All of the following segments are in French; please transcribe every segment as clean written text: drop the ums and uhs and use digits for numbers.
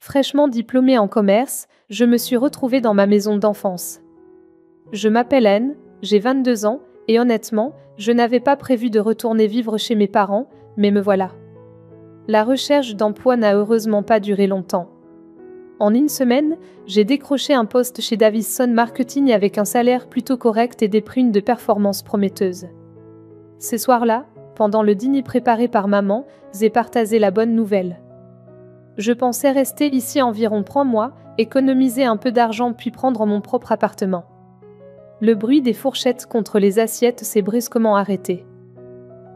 Fraîchement diplômée en commerce, je me suis retrouvée dans ma maison d'enfance. Je m'appelle Anne, j'ai 22 ans, et honnêtement, je n'avais pas prévu de retourner vivre chez mes parents, mais me voilà. La recherche d'emploi n'a heureusement pas duré longtemps. En une semaine, j'ai décroché un poste chez Davison Marketing avec un salaire plutôt correct et des primes de performance prometteuses. Ce soir-là, pendant le dîner préparé par maman, j'ai partagé la bonne nouvelle. Je pensais rester ici environ 3 mois, économiser un peu d'argent puis prendre mon propre appartement. Le bruit des fourchettes contre les assiettes s'est brusquement arrêté.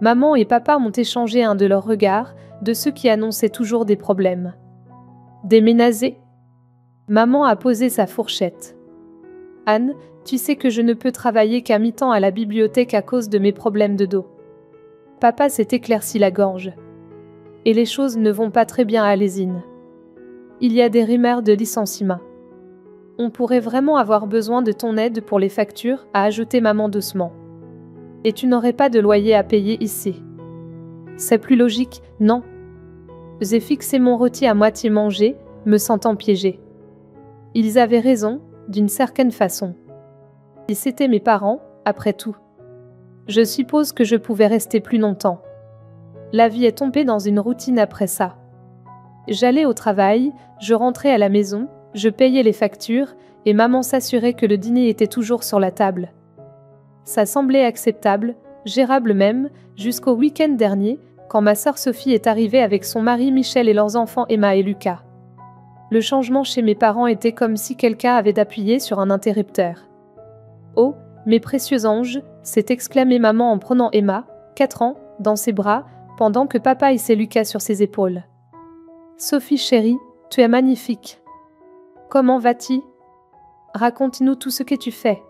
Maman et papa ont échangé un de leurs regards, de ceux qui annonçaient toujours des problèmes. Déménager. Maman a posé sa fourchette. Anne, tu sais que je ne peux travailler qu'à mi-temps à la bibliothèque à cause de mes problèmes de dos. Papa s'est éclairci la gorge. Et les choses ne vont pas très bien à l'usine. Il y a des rumeurs de licenciement. On pourrait vraiment avoir besoin de ton aide pour les factures, a ajouté maman doucement. Et tu n'aurais pas de loyer à payer ici. C'est plus logique, non? J'ai fixé mon rôti à moitié mangé, me sentant piégée. Ils avaient raison, d'une certaine façon. Si c'était mes parents, après tout. Je suppose que je pouvais rester plus longtemps. La vie est tombée dans une routine après ça. J'allais au travail, je rentrais à la maison, je payais les factures, et maman s'assurait que le dîner était toujours sur la table. Ça semblait acceptable, gérable même, jusqu'au week-end dernier, quand ma sœur Sophie est arrivée avec son mari Michel et leurs enfants Emma et Lucas. Le changement chez mes parents était comme si quelqu'un avait appuyé sur un interrupteur. « Oh, mes précieux anges !» s'est exclamée maman en prenant Emma, 4 ans, dans ses bras, pendant que papa hissait Lucas sur ses épaules. « Sophie chérie, tu es magnifique. Comment vas-tu? Raconte-nous tout ce que tu fais. »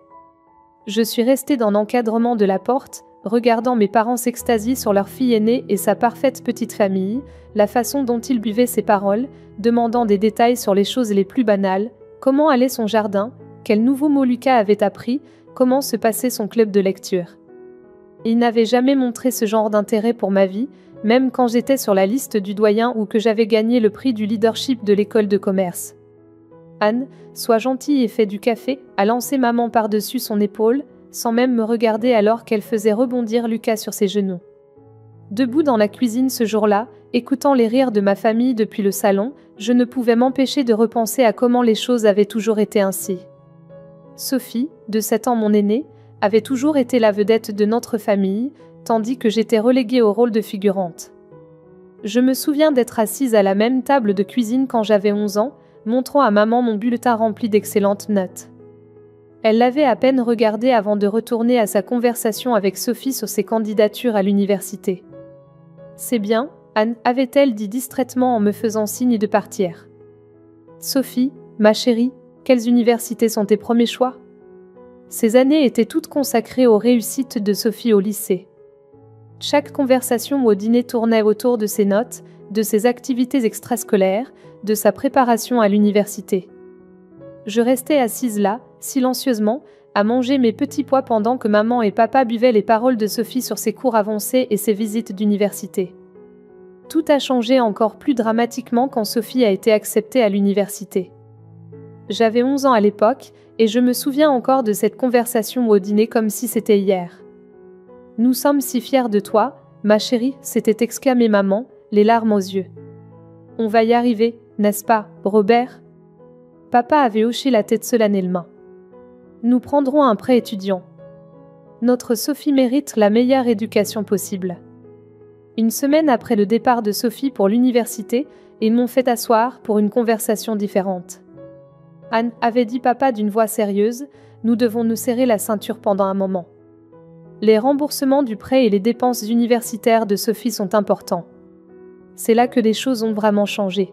Je suis restée dans l'encadrement de la porte, regardant mes parents s'extasier sur leur fille aînée et sa parfaite petite famille, la façon dont ils buvaient ses paroles, demandant des détails sur les choses les plus banales, comment allait son jardin, quel nouveau mot Lucas avait appris, comment se passait son club de lecture. Il n'avait jamais montré ce genre d'intérêt pour ma vie, même quand j'étais sur la liste du doyen ou que j'avais gagné le prix du leadership de l'école de commerce. Anne, sois gentille et fais du café, a lancé maman par-dessus son épaule, sans même me regarder alors qu'elle faisait rebondir Lucas sur ses genoux. Debout dans la cuisine ce jour-là, écoutant les rires de ma famille depuis le salon, je ne pouvais m'empêcher de repenser à comment les choses avaient toujours été ainsi. Sophie, de 7 ans mon aînée, avait toujours été la vedette de notre famille, tandis que j'étais reléguée au rôle de figurante. Je me souviens d'être assise à la même table de cuisine quand j'avais 11 ans, montrant à maman mon bulletin rempli d'excellentes notes. Elle l'avait à peine regardé avant de retourner à sa conversation avec Sophie sur ses candidatures à l'université. « C'est bien, Anne, avait-elle dit distraitement en me faisant signe de partir. « Sophie, ma chérie, quelles universités sont tes premiers choix ?» Ces années étaient toutes consacrées aux réussites de Sophie au lycée. Chaque conversation au dîner tournait autour de ses notes, de ses activités extrascolaires, de sa préparation à l'université. Je restais assise là, silencieusement, à manger mes petits pois pendant que maman et papa buvaient les paroles de Sophie sur ses cours avancés et ses visites d'université. Tout a changé encore plus dramatiquement quand Sophie a été acceptée à l'université. J'avais 11 ans à l'époque, et je me souviens encore de cette conversation au dîner comme si c'était hier. « Nous sommes si fiers de toi, ma chérie », s'était exclamée maman, les larmes aux yeux. « On va y arriver, n'est-ce pas, Robert ?» Papa avait hoché la tête solennellement. « Nous prendrons un prêt étudiant. Notre Sophie mérite la meilleure éducation possible. » Une semaine après le départ de Sophie pour l'université, ils m'ont fait asseoir pour une conversation différente. « Anne, avait dit papa d'une voix sérieuse, nous devons nous serrer la ceinture pendant un moment. Les remboursements du prêt et les dépenses universitaires de Sophie sont importants. C'est là que les choses ont vraiment changé.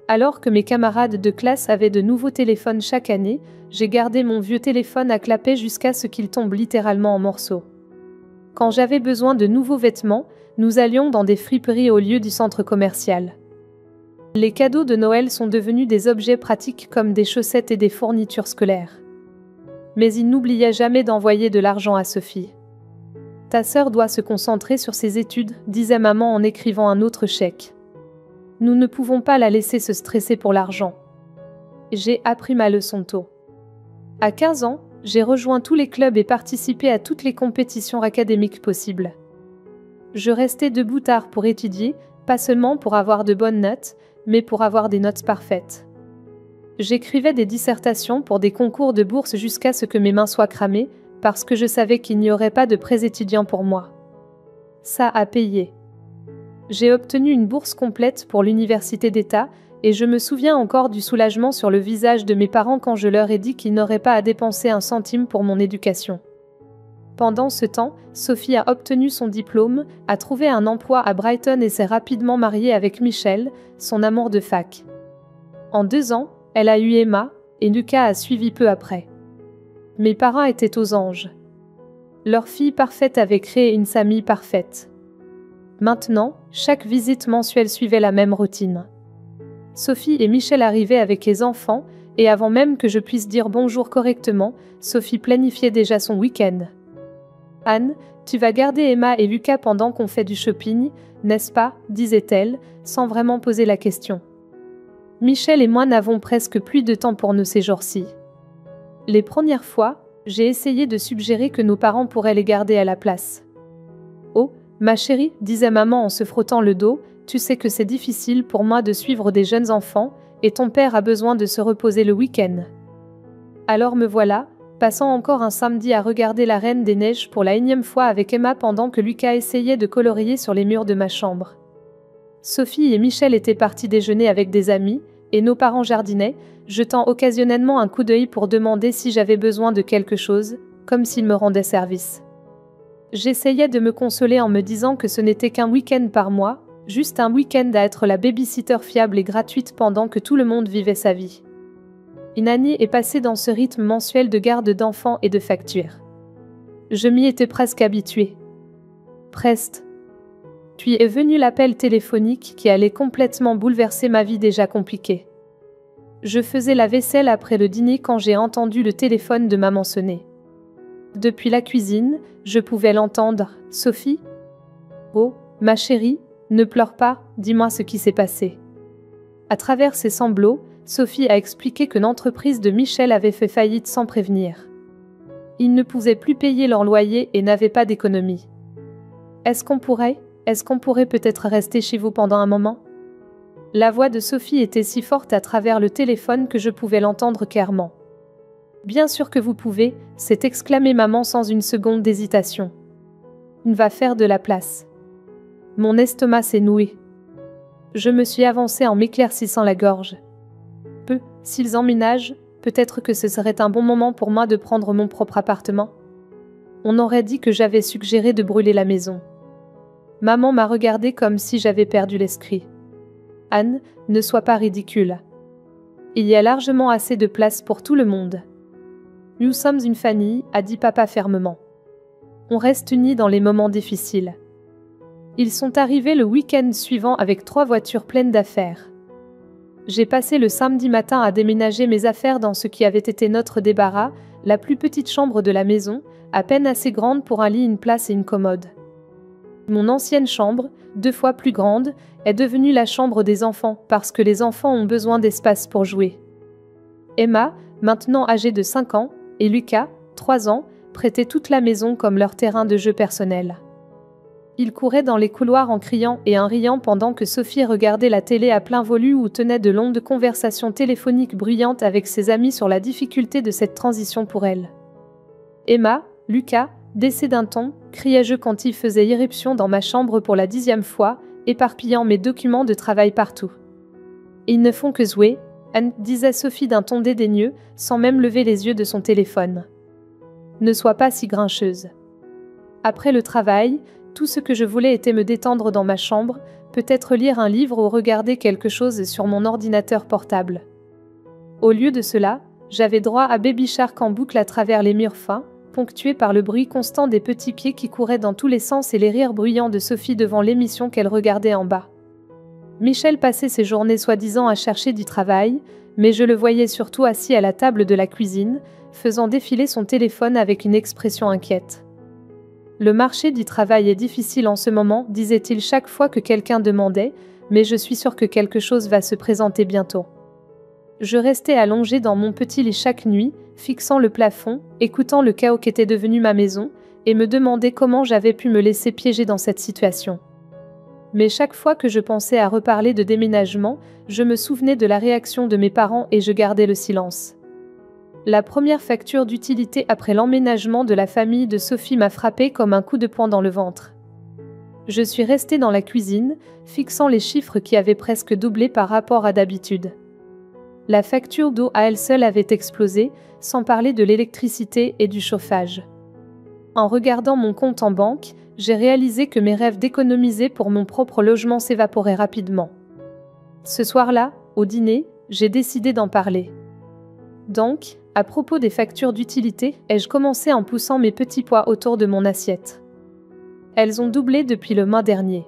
Alors que mes camarades de classe avaient de nouveaux téléphones chaque année, j'ai gardé mon vieux téléphone à clapet jusqu'à ce qu'il tombe littéralement en morceaux. Quand j'avais besoin de nouveaux vêtements, nous allions dans des friperies au lieu du centre commercial. Les cadeaux de Noël sont devenus des objets pratiques comme des chaussettes et des fournitures scolaires. Mais il n'oubliait jamais d'envoyer de l'argent à Sophie. « Ta sœur doit se concentrer sur ses études », disait maman en écrivant un autre chèque. Nous ne pouvons pas la laisser se stresser pour l'argent. J'ai appris ma leçon tôt. À 15 ans, j'ai rejoint tous les clubs et participé à toutes les compétitions académiques possibles. Je restais debout tard pour étudier, pas seulement pour avoir de bonnes notes, mais pour avoir des notes parfaites. J'écrivais des dissertations pour des concours de bourse jusqu'à ce que mes mains soient cramées, parce que je savais qu'il n'y aurait pas de prêts étudiants pour moi. Ça a payé. J'ai obtenu une bourse complète pour l'université d'État, et je me souviens encore du soulagement sur le visage de mes parents quand je leur ai dit qu'ils n'auraient pas à dépenser un centime pour mon éducation. Pendant ce temps, Sophie a obtenu son diplôme, a trouvé un emploi à Brighton et s'est rapidement mariée avec Michel, son amour de fac. En 2 ans, elle a eu Emma, et Lucas a suivi peu après. Mes parents étaient aux anges. Leur fille parfaite avait créé une famille parfaite. Maintenant, chaque visite mensuelle suivait la même routine. Sophie et Michel arrivaient avec les enfants, et avant même que je puisse dire bonjour correctement, Sophie planifiait déjà son week-end. « Anne, tu vas garder Emma et Lucas pendant qu'on fait du shopping, n'est-ce pas ?» disait-elle, sans vraiment poser la question. Michel et moi n'avons presque plus de temps pour nous ces jours-ci. Les premières fois, j'ai essayé de suggérer que nos parents pourraient les garder à la place. « Oh, ma chérie, disait maman en se frottant le dos, tu sais que c'est difficile pour moi de suivre des jeunes enfants, et ton père a besoin de se reposer le week-end. » Alors me voilà, passant encore un samedi à regarder la Reine des Neiges pour la 1e fois avec Emma pendant que Lucas essayait de colorier sur les murs de ma chambre. Sophie et Michel étaient partis déjeuner avec des amis, et nos parents jardinaient, jetant occasionnellement un coup d'œil pour demander si j'avais besoin de quelque chose, comme s'ils me rendaient service. J'essayais de me consoler en me disant que ce n'était qu'un week-end par mois, juste un week-end à être la baby-sitter fiable et gratuite pendant que tout le monde vivait sa vie. Une année est passée dans ce rythme mensuel de garde d'enfants et de factures. Je m'y étais presque habituée. Presque. Puis est venu l'appel téléphonique qui allait complètement bouleverser ma vie déjà compliquée. Je faisais la vaisselle après le dîner quand j'ai entendu le téléphone de maman sonner. Depuis la cuisine, je pouvais l'entendre. « Sophie ? Oh, ma chérie, ne pleure pas, dis-moi ce qui s'est passé. » À travers ses sanglots, Sophie a expliqué que l'entreprise de Michel avait fait faillite sans prévenir. Ils ne pouvaient plus payer leur loyer et n'avaient pas d'économie. « Est-ce qu'on pourrait peut-être rester chez vous pendant un moment ?» La voix de Sophie était si forte à travers le téléphone que je pouvais l'entendre clairement. « Bien sûr que vous pouvez », s'est exclamée maman sans une seconde d'hésitation. « On va faire de la place. » Mon estomac s'est noué. Je me suis avancée en m'éclaircissant la gorge. S'ils emménagent, peut-être que ce serait un bon moment pour moi de prendre mon propre appartement. On aurait dit que j'avais suggéré de brûler la maison. Maman m'a regardée comme si j'avais perdu l'esprit. « Anne, ne sois pas ridicule. Il y a largement assez de place pour tout le monde. Nous sommes une famille, a dit papa fermement. On reste unis dans les moments difficiles. » Ils sont arrivés le week-end suivant avec 3 voitures pleines d'affaires. J'ai passé le samedi matin à déménager mes affaires dans ce qui avait été notre débarras, la plus petite chambre de la maison, à peine assez grande pour un lit, une place et une commode. Mon ancienne chambre, 2 fois plus grande, est devenue la chambre des enfants parce que les enfants ont besoin d'espace pour jouer. Emma, maintenant âgée de 5 ans, et Lucas, 3 ans, prêtaient toute la maison comme leur terrain de jeu personnel. Ils couraient dans les couloirs en criant et en riant pendant que Sophie regardait la télé à plein volume ou tenait de longues conversations téléphoniques bruyantes avec ses amis sur la difficulté de cette transition pour elle. Emma, Lucas, décès d'un ton, criai-je quand il faisait irruption dans ma chambre pour la 10e fois, éparpillant mes documents de travail partout. « Ils ne font que jouer, Anne, disait Sophie d'un ton dédaigneux, sans même lever les yeux de son téléphone. Ne sois pas si grincheuse. Après le travail, tout ce que je voulais était me détendre dans ma chambre, peut-être lire un livre ou regarder quelque chose sur mon ordinateur portable. Au lieu de cela, j'avais droit à Baby Shark en boucle à travers les murs fins, ponctués par le bruit constant des petits pieds qui couraient dans tous les sens et les rires bruyants de Sophie devant l'émission qu'elle regardait en bas. Michel passait ses journées soi-disant à chercher du travail, mais je le voyais surtout assis à la table de la cuisine, faisant défiler son téléphone avec une expression inquiète. « Le marché du travail est difficile en ce moment, disait-il chaque fois que quelqu'un demandait, mais je suis sûre que quelque chose va se présenter bientôt. Je restais allongée dans mon petit lit chaque nuit, fixant le plafond, écoutant le chaos qu'était devenu ma maison, et me demandais comment j'avais pu me laisser piéger dans cette situation. Mais chaque fois que je pensais à reparler de déménagement, je me souvenais de la réaction de mes parents et je gardais le silence. La première facture d'utilité après l'emménagement de la famille de Sophie m'a frappée comme un coup de poing dans le ventre. Je suis restée dans la cuisine, fixant les chiffres qui avaient presque doublé par rapport à d'habitude. La facture d'eau à elle seule avait explosé, sans parler de l'électricité et du chauffage. En regardant mon compte en banque, j'ai réalisé que mes rêves d'économiser pour mon propre logement s'évaporaient rapidement. Ce soir-là, au dîner, j'ai décidé d'en parler. Donc, à propos des factures d'utilité, ai-je commencé en poussant mes petits pois autour de mon assiette. Elles ont doublé depuis le mois dernier.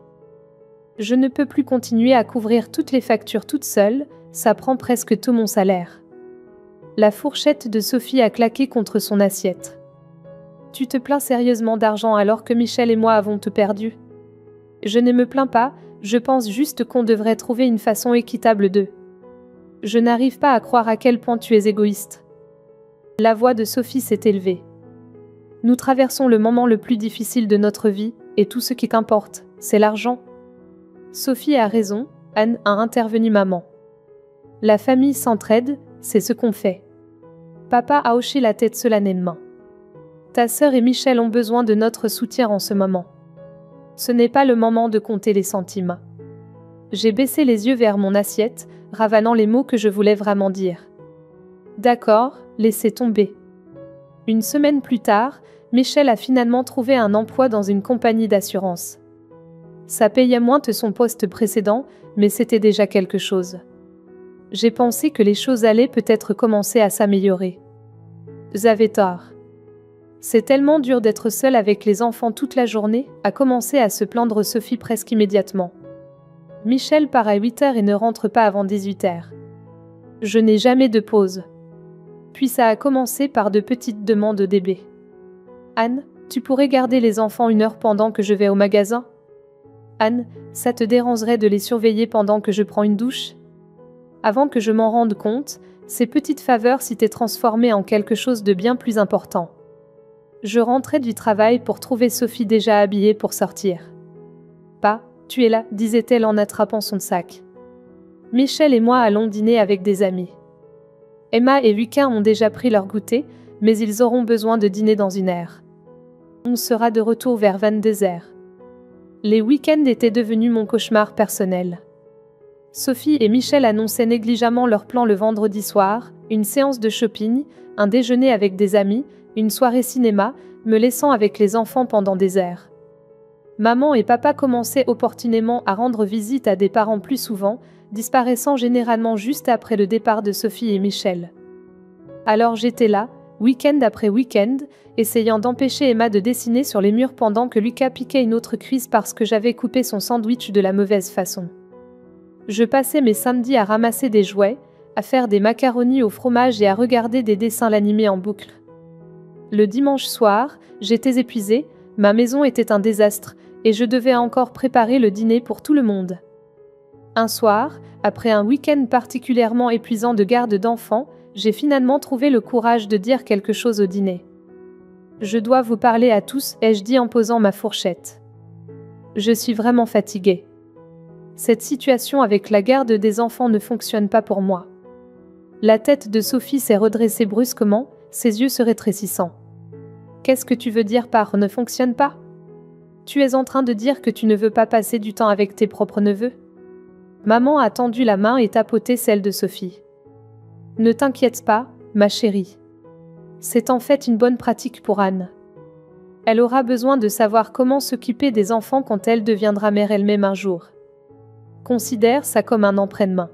Je ne peux plus continuer à couvrir toutes les factures toute seule, ça prend presque tout mon salaire. La fourchette de Sophie a claqué contre son assiette. Tu te plains sérieusement d'argent alors que Michel et moi avons tout perdu? Je ne me plains pas, je pense juste qu'on devrait trouver une façon équitable de. Je n'arrive pas à croire à quel point tu es égoïste. La voix de Sophie s'est élevée. Nous traversons le moment le plus difficile de notre vie, et tout ce qui t'importe, c'est l'argent. Sophie a raison, Anne a intervenu maman. La famille s'entraide, c'est ce qu'on fait. Papa a hoché la tête solennellement. Ta sœur et Michel ont besoin de notre soutien en ce moment. Ce n'est pas le moment de compter les centimes. J'ai baissé les yeux vers mon assiette, ravalant les mots que je voulais vraiment dire. D'accord, laissez tomber. Une semaine plus tard, Michel a finalement trouvé un emploi dans une compagnie d'assurance. Ça payait moins que son poste précédent, mais c'était déjà quelque chose. J'ai pensé que les choses allaient peut-être commencer à s'améliorer. J'avais tort. C'est tellement dur d'être seule avec les enfants toute la journée, a commencé à se plaindre Sophie presque immédiatement. Michel part à 8h et ne rentre pas avant 18h. Je n'ai jamais de pause. Puis ça a commencé par de petites demandes au début. Anne, tu pourrais garder les enfants 1 heure pendant que je vais au magasin? Anne, ça te dérangerait de les surveiller pendant que je prends une douche? Avant que je m'en rende compte, ces petites faveurs s'étaient transformées en quelque chose de bien plus important. Je rentrais du travail pour trouver Sophie déjà habillée pour sortir. « Pa, tu es là » disait-elle en attrapant son sac. Michel et moi allons dîner avec des amis. Emma et Lucas ont déjà pris leur goûter, mais ils auront besoin de dîner dans 1 heure. On sera de retour vers 22h. Les week-ends étaient devenus mon cauchemar personnel. Sophie et Michel annonçaient négligemment leur plan le vendredi soir, une séance de shopping, un déjeuner avec des amis, une soirée cinéma, me laissant avec les enfants pendant des heures. Maman et papa commençaient opportunément à rendre visite à des parents plus souvent, disparaissant généralement juste après le départ de Sophie et Michel. Alors j'étais là, week-end après week-end, essayant d'empêcher Emma de dessiner sur les murs pendant que Lucas piquait une autre crise parce que j'avais coupé son sandwich de la mauvaise façon. Je passais mes samedis à ramasser des jouets, à faire des macaronis au fromage et à regarder des dessins animés en boucle. Le dimanche soir, j'étais épuisée, ma maison était un désastre, et je devais encore préparer le dîner pour tout le monde. Un soir, après un week-end particulièrement épuisant de garde d'enfants, j'ai finalement trouvé le courage de dire quelque chose au dîner. Je dois vous parler à tous, ai-je dit en posant ma fourchette. Je suis vraiment fatiguée. Cette situation avec la garde des enfants ne fonctionne pas pour moi. La tête de Sophie s'est redressée brusquement, ses yeux se rétrécissant. Qu'est-ce que tu veux dire par « ne fonctionne pas » ? Tu es en train de dire que tu ne veux pas passer du temps avec tes propres neveux ? Maman a tendu la main et tapoté celle de Sophie. Ne t'inquiète pas, ma chérie. C'est en fait une bonne pratique pour Anne. Elle aura besoin de savoir comment s'occuper des enfants quand elle deviendra mère elle-même un jour. Considère ça comme un emprunt-main.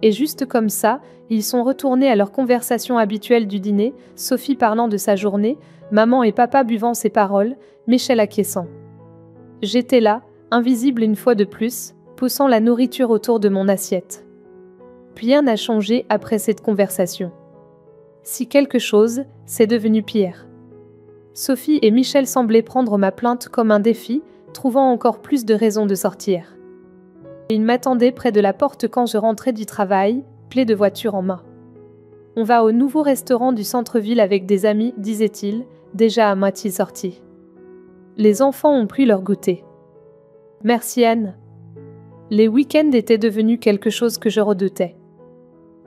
Et juste comme ça, ils sont retournés à leur conversation habituelle du dîner, Sophie parlant de sa journée, maman et papa buvant ses paroles, Michel acquiesçant. J'étais là, invisible une fois de plus, poussant la nourriture autour de mon assiette. Puis rien n'a changé après cette conversation. Si quelque chose, c'est devenu pire. Sophie et Michel semblaient prendre ma plainte comme un défi, trouvant encore plus de raisons de sortir. Et il m'attendait près de la porte quand je rentrais du travail, clé de voiture en main. On va au nouveau restaurant du centre-ville avec des amis, disait-il, déjà à moitié sorti. Les enfants ont pris leur goûter. Merci Anne. Les week-ends étaient devenus quelque chose que je redoutais.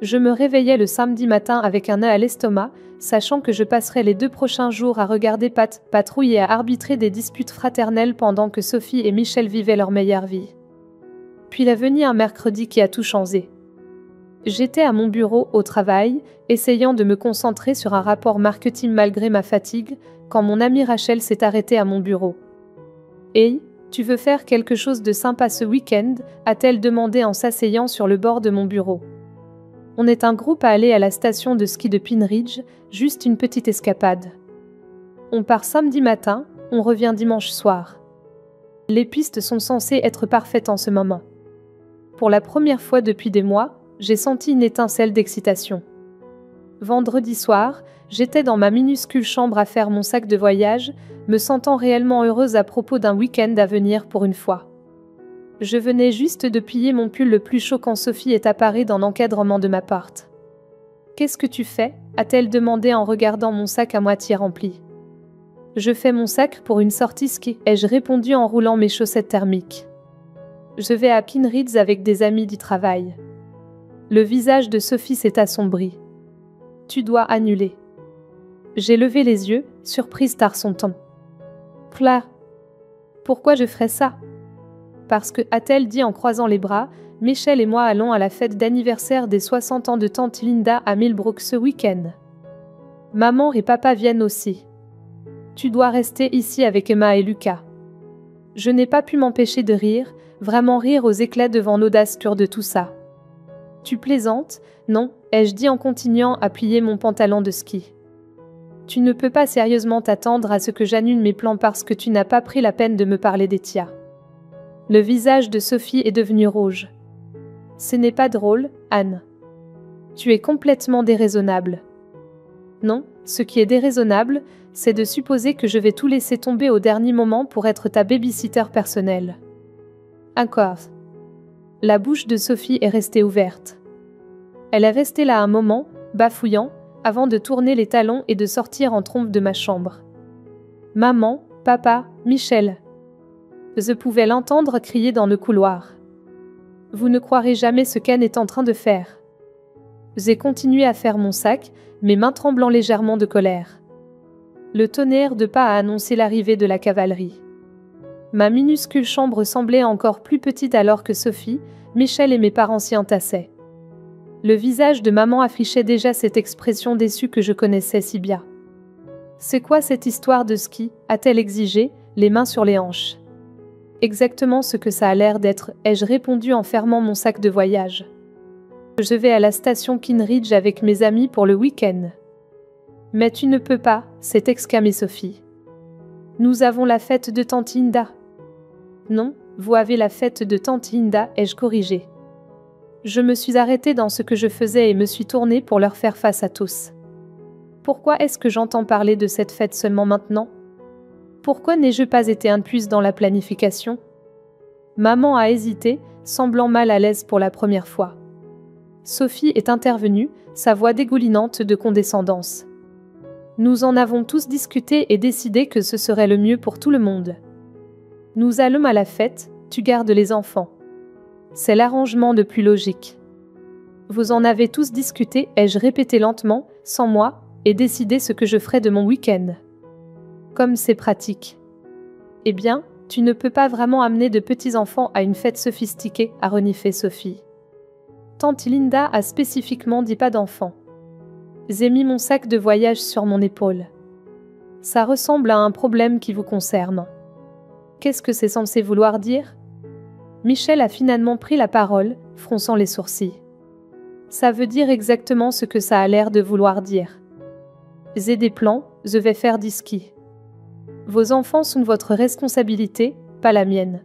Je me réveillais le samedi matin avec un nœud à l'estomac, sachant que je passerais les 2 prochains jours à regarder Pat patrouiller et à arbitrer des disputes fraternelles pendant que Sophie et Michel vivaient leur meilleure vie. Puis la venue un mercredi qui a tout changé. J'étais à mon bureau au travail, essayant de me concentrer sur un rapport marketing malgré ma fatigue, quand mon amie Rachel s'est arrêtée à mon bureau. « Hey, tu veux faire quelque chose de sympa ce week-end » a-t-elle demandé en s'asseyant sur le bord de mon bureau. On est un groupe à aller à la station de ski de Pine Ridge, juste une petite escapade. On part samedi matin, on revient dimanche soir. Les pistes sont censées être parfaites en ce moment. Pour la première fois depuis des mois, j'ai senti une étincelle d'excitation. Vendredi soir, j'étais dans ma minuscule chambre à faire mon sac de voyage, me sentant réellement heureuse à propos d'un week-end à venir pour une fois. Je venais juste de plier mon pull le plus chaud quand Sophie est apparue dans l'encadrement de ma porte. « Qu'est-ce que tu fais » a-t-elle demandé en regardant mon sac à moitié rempli. « Je fais mon sac pour une sortie ski » ai-je répondu en roulant mes chaussettes thermiques. Je vais à Pine Ridge avec des amis du travail. Le visage de Sophie s'est assombri. « Tu dois annuler. » J'ai levé les yeux, surprise par son ton. « Claire, pourquoi je ferais ça ?» Parce que, a-t-elle dit en croisant les bras, Michel et moi allons à la fête d'anniversaire des 60 ans de tante Linda à Millbrook ce week-end. Maman et papa viennent aussi. Tu dois rester ici avec Emma et Lucas. Je n'ai pas pu m'empêcher de rire, vraiment rire aux éclats devant l'audace pure de tout ça. Tu plaisantes, non, ai-je dit en continuant à plier mon pantalon de ski. Tu ne peux pas sérieusement t'attendre à ce que j'annule mes plans parce que tu n'as pas pris la peine de me parler des tiens. Le visage de Sophie est devenu rouge. Ce n'est pas drôle, Anne. Tu es complètement déraisonnable. Non, ce qui est déraisonnable, c'est de supposer que je vais tout laisser tomber au dernier moment pour être ta babysitter personnelle. Encore. La bouche de Sophie est restée ouverte. Elle est restée là un moment, bafouillant, avant de tourner les talons et de sortir en trompe de ma chambre. Maman, papa, Michel. Je pouvais l'entendre crier dans le couloir. Vous ne croirez jamais ce qu'Anne est en train de faire. J'ai continué à faire mon sac, mes mains tremblant légèrement de colère. Le tonnerre de pas a annoncé l'arrivée de la cavalerie. Ma minuscule chambre semblait encore plus petite alors que Sophie, Michel et mes parents s'y entassaient. Le visage de maman affichait déjà cette expression déçue que je connaissais si bien. « C'est quoi cette histoire de ski » a-t-elle exigé, les mains sur les hanches. « Exactement ce que ça a l'air d'être » ai-je répondu en fermant mon sac de voyage. « Je vais à la station Pine Ridge avec mes amis pour le week-end. »« Mais tu ne peux pas » s'est exclamée Sophie. « Nous avons la fête de tante Linda. »« Non, vous avez la fête de tante Linda » ai-je corrigé. Je me suis arrêtée dans ce que je faisais et me suis tournée pour leur faire face à tous. Pourquoi est-ce que j'entends parler de cette fête seulement maintenant ? Pourquoi n'ai-je pas été incluse dans la planification ? Maman a hésité, semblant mal à l'aise pour la première fois. Sophie est intervenue, sa voix dégoulinante de condescendance. Nous en avons tous discuté et décidé que ce serait le mieux pour tout le monde. Nous allons à la fête, tu gardes les enfants. C'est l'arrangement le plus logique. Vous en avez tous discuté, ai-je répété lentement, sans moi, et décidé ce que je ferais de mon week-end. Comme c'est pratique. Eh bien, tu ne peux pas vraiment amener de petits-enfants à une fête sophistiquée, a reniflé Sophie. Tante Linda a spécifiquement dit pas d'enfants. J'ai mis mon sac de voyage sur mon épaule. Ça ressemble à un problème qui vous concerne. Qu'est-ce que c'est censé vouloir dire ? Michel a finalement pris la parole, fronçant les sourcils. Ça veut dire exactement ce que ça a l'air de vouloir dire. J'ai des plans, je vais faire du ski. Vos enfants sont votre responsabilité, pas la mienne.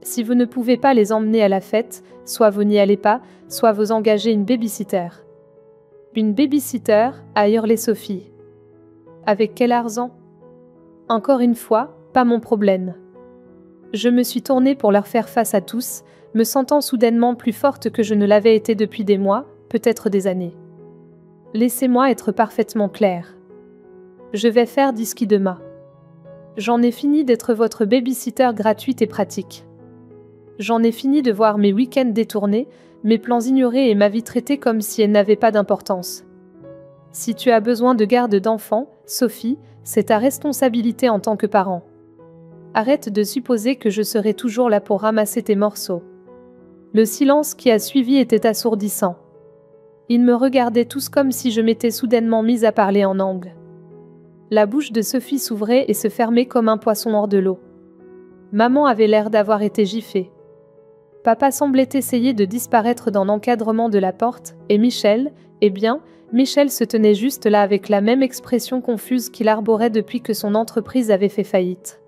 Si vous ne pouvez pas les emmener à la fête, soit vous n'y allez pas, soit vous engagez une babysitter. Une babysitter, a hurlé Sophie. Avec quel argent ? Encore une fois, pas mon problème. Je me suis tournée pour leur faire face à tous, me sentant soudainement plus forte que je ne l'avais été depuis des mois, peut-être des années. Laissez-moi être parfaitement claire. Je vais faire du ski demain. J'en ai fini d'être votre babysitter gratuite et pratique. J'en ai fini de voir mes week-ends détournés, mes plans ignorés et ma vie traitée comme si elle n'avait pas d'importance. Si tu as besoin de garde d'enfant, Sophie, c'est ta responsabilité en tant que parent. Arrête de supposer que je serai toujours là pour ramasser tes morceaux. Le silence qui a suivi était assourdissant. Ils me regardaient tous comme si je m'étais soudainement mise à parler en angle. La bouche de Sophie s'ouvrait et se fermait comme un poisson hors de l'eau. Maman avait l'air d'avoir été giflée. Papa semblait essayer de disparaître dans l'encadrement de la porte, et Michel, eh bien, Michel se tenait juste là avec la même expression confuse qu'il arborait depuis que son entreprise avait fait faillite.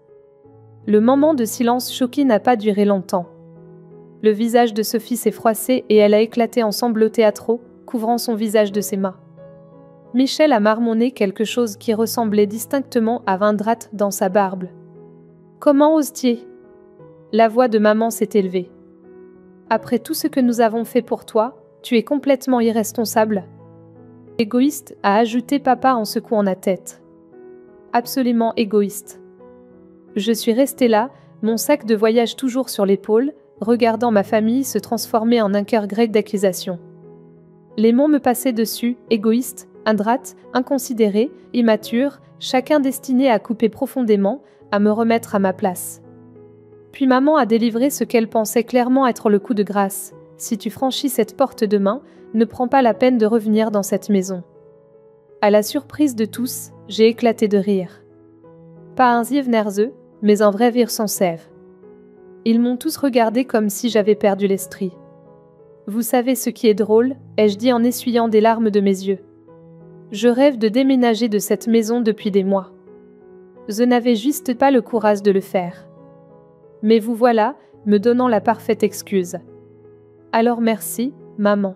Le moment de silence choqué n'a pas duré longtemps. Le visage de Sophie s'est froissé et elle a éclaté en sanglots théâtraux, couvrant son visage de ses mains. Michel a marmonné quelque chose qui ressemblait distinctement à Vindrat dans sa barbe. « Comment oses-tu » La voix de maman s'est élevée. « Après tout ce que nous avons fait pour toi, tu es complètement irresponsable. » Égoïste, a ajouté papa en secouant la tête. Absolument égoïste. Je suis restée là, mon sac de voyage toujours sur l'épaule, regardant ma famille se transformer en un cœur grec d'accusation. Les mots me passaient dessus, égoïste, ingrate, inconsidéré, immature, chacun destiné à couper profondément, à me remettre à ma place. Puis maman a délivré ce qu'elle pensait clairement être le coup de grâce. Si tu franchis cette porte demain, ne prends pas la peine de revenir dans cette maison. À la surprise de tous, j'ai éclaté de rire. Pas un ziv nerveux, mais un vrai rire sans sève. Ils m'ont tous regardé comme si j'avais perdu l'esprit. Vous savez ce qui est drôle, ai-je dit en essuyant des larmes de mes yeux. Je rêve de déménager de cette maison depuis des mois. Je n'avais juste pas le courage de le faire. Mais vous voilà, me donnant la parfaite excuse. Alors merci, maman.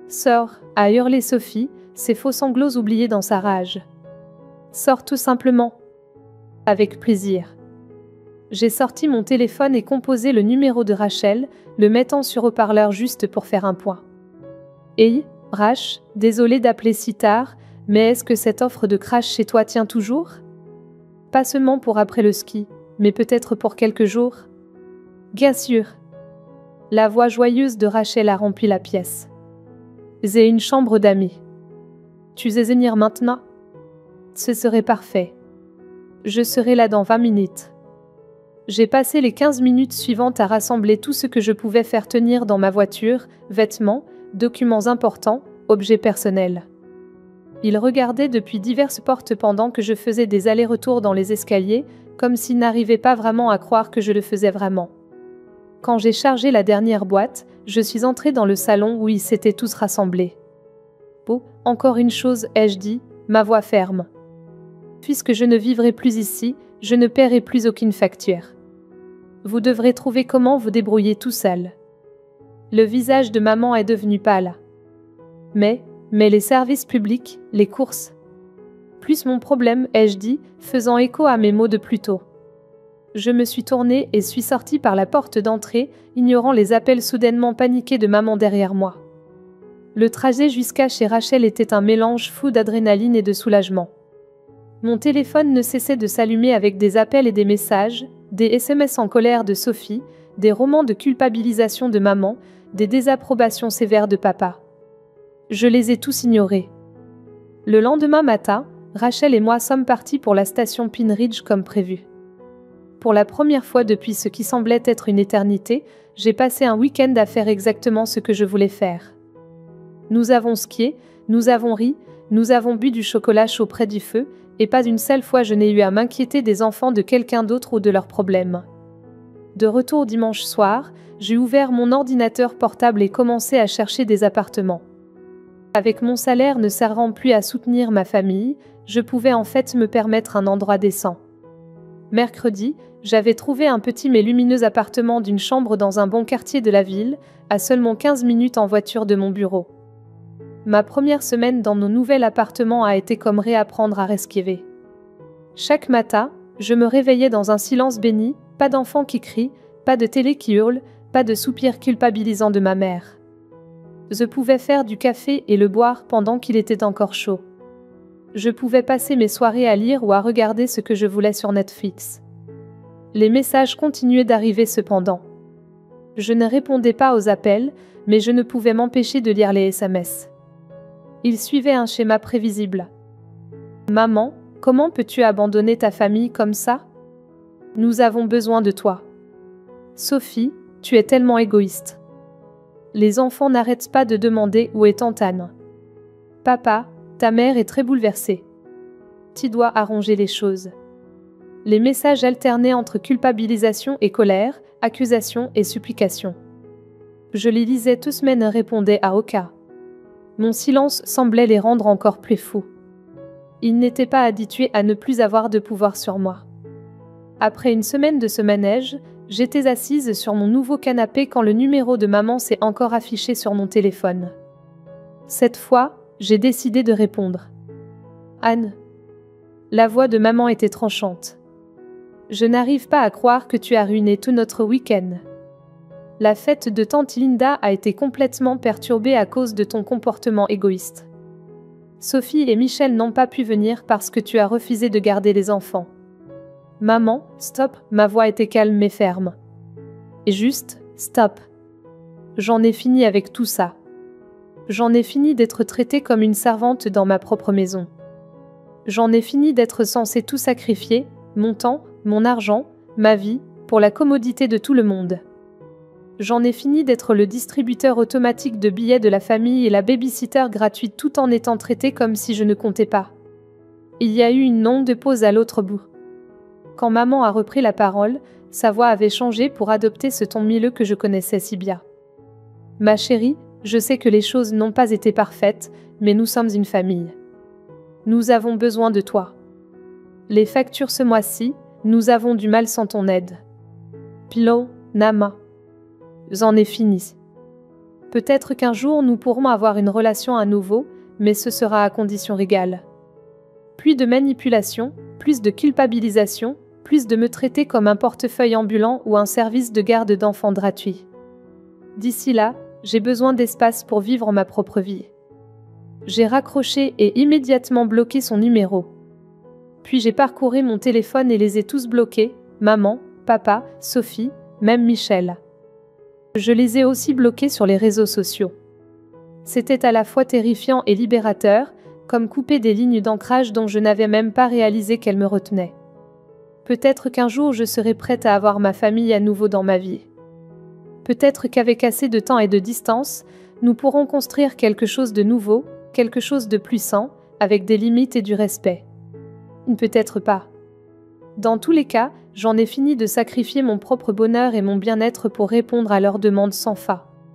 Sors, a hurlé Sophie, ses faux sanglots oubliés dans sa rage. Sors tout simplement. Avec plaisir. J'ai sorti mon téléphone et composé le numéro de Rachel, le mettant sur haut-parleur juste pour faire un point. Hey, Rach, désolé d'appeler si tard, mais est-ce que cette offre de crash chez toi tient toujours? Pas seulement pour après le ski, mais peut-être pour quelques jours. Bien sûr. La voix joyeuse de Rachel a rempli la pièce. J'ai une chambre d'amis. Tu sais venir maintenant? Ce serait parfait. Je serai là dans 20 minutes. J'ai passé les 15 minutes suivantes à rassembler tout ce que je pouvais faire tenir dans ma voiture, vêtements, documents importants, objets personnels. Il regardait depuis diverses portes pendant que je faisais des allers-retours dans les escaliers, comme s'il n'arrivait pas vraiment à croire que je le faisais vraiment. Quand j'ai chargé la dernière boîte, je suis entrée dans le salon où ils s'étaient tous rassemblés. Oh, encore une chose, ai-je dit, ma voix ferme. Puisque je ne vivrai plus ici, je ne paierai plus aucune facture. Vous devrez trouver comment vous débrouiller tout seul. Le visage de maman est devenu pâle. Mais les services publics, les courses. Plus mon problème, ai-je dit, faisant écho à mes mots de plus tôt. Je me suis tournée et suis sortie par la porte d'entrée, ignorant les appels soudainement paniqués de maman derrière moi. Le trajet jusqu'à chez Rachel était un mélange fou d'adrénaline et de soulagement. Mon téléphone ne cessait de s'allumer avec des appels et des messages, des SMS en colère de Sophie, des romans de culpabilisation de maman, des désapprobations sévères de papa. Je les ai tous ignorés. Le lendemain matin, Rachel et moi sommes partis pour la station Pine Ridge comme prévu. Pour la première fois depuis ce qui semblait être une éternité, j'ai passé un week-end à faire exactement ce que je voulais faire. Nous avons skié, nous avons ri, nous avons bu du chocolat chaud près du feu, et pas une seule fois je n'ai eu à m'inquiéter des enfants de quelqu'un d'autre ou de leurs problèmes. De retour dimanche soir, j'ai ouvert mon ordinateur portable et commencé à chercher des appartements. Avec mon salaire ne servant plus à soutenir ma famille, je pouvais en fait me permettre un endroit décent. Mercredi, j'avais trouvé un petit mais lumineux appartement d'une chambre dans un bon quartier de la ville, à seulement 15 minutes en voiture de mon bureau. Ma première semaine dans mon nouvel appartement a été comme réapprendre à respirer. Chaque matin, je me réveillais dans un silence béni, pas d'enfants qui crient, pas de télé qui hurle, pas de soupir culpabilisant de ma mère. Je pouvais faire du café et le boire pendant qu'il était encore chaud. Je pouvais passer mes soirées à lire ou à regarder ce que je voulais sur Netflix. Les messages continuaient d'arriver cependant. Je ne répondais pas aux appels, mais je ne pouvais m'empêcher de lire les SMS. Ils suivaient un schéma prévisible. Maman, comment peux-tu abandonner ta famille comme ça? Nous avons besoin de toi. Sophie, tu es tellement égoïste. Les enfants n'arrêtent pas de demander où est Anne. Papa, ta mère est très bouleversée. Tu dois arranger les choses. Les messages alternaient entre culpabilisation et colère, accusation et supplication. Je les lisais tous mais ne répondais à aucun. Mon silence semblait les rendre encore plus fous. Ils n'étaient pas habitués à ne plus avoir de pouvoir sur moi. Après une semaine de ce manège, j'étais assise sur mon nouveau canapé quand le numéro de maman s'est encore affiché sur mon téléphone. Cette fois, j'ai décidé de répondre. Anne. La voix de maman était tranchante. Je n'arrive pas à croire que tu as ruiné tout notre week-end. La fête de tante Linda a été complètement perturbée à cause de ton comportement égoïste. Sophie et Michel n'ont pas pu venir parce que tu as refusé de garder les enfants. Maman, stop, ma voix était calme mais ferme. Et juste, stop. J'en ai fini avec tout ça. J'en ai fini d'être traitée comme une servante dans ma propre maison. J'en ai fini d'être censée tout sacrifier, mon temps, mon argent, ma vie, pour la commodité de tout le monde. J'en ai fini d'être le distributeur automatique de billets de la famille et la baby-sitter gratuite tout en étant traitée comme si je ne comptais pas. Il y a eu une longue pause à l'autre bout. Quand maman a repris la parole, sa voix avait changé pour adopter ce ton mielleux que je connaissais si bien. Ma chérie, je sais que les choses n'ont pas été parfaites, mais nous sommes une famille. Nous avons besoin de toi. Les factures ce mois-ci, nous avons du mal sans ton aide. Pilo, Nama. J'en ai fini. Peut-être qu'un jour nous pourrons avoir une relation à nouveau, mais ce sera à condition régale. Plus de manipulation, plus de culpabilisation, plus de me traiter comme un portefeuille ambulant ou un service de garde d'enfants gratuit. D'ici là, j'ai besoin d'espace pour vivre ma propre vie. J'ai raccroché et immédiatement bloqué son numéro. Puis j'ai parcouru mon téléphone et les ai tous bloqués, maman, papa, Sophie, même Michel. Je les ai aussi bloqués sur les réseaux sociaux. C'était à la fois terrifiant et libérateur, comme couper des lignes d'ancrage dont je n'avais même pas réalisé qu'elles me retenaient. Peut-être qu'un jour je serai prête à avoir ma famille à nouveau dans ma vie. Peut-être qu'avec assez de temps et de distance, nous pourrons construire quelque chose de nouveau, quelque chose de puissant, avec des limites et du respect. Peut-être pas. Dans tous les cas, j'en ai fini de sacrifier mon propre bonheur et mon bien-être pour répondre à leurs demandes sans fin.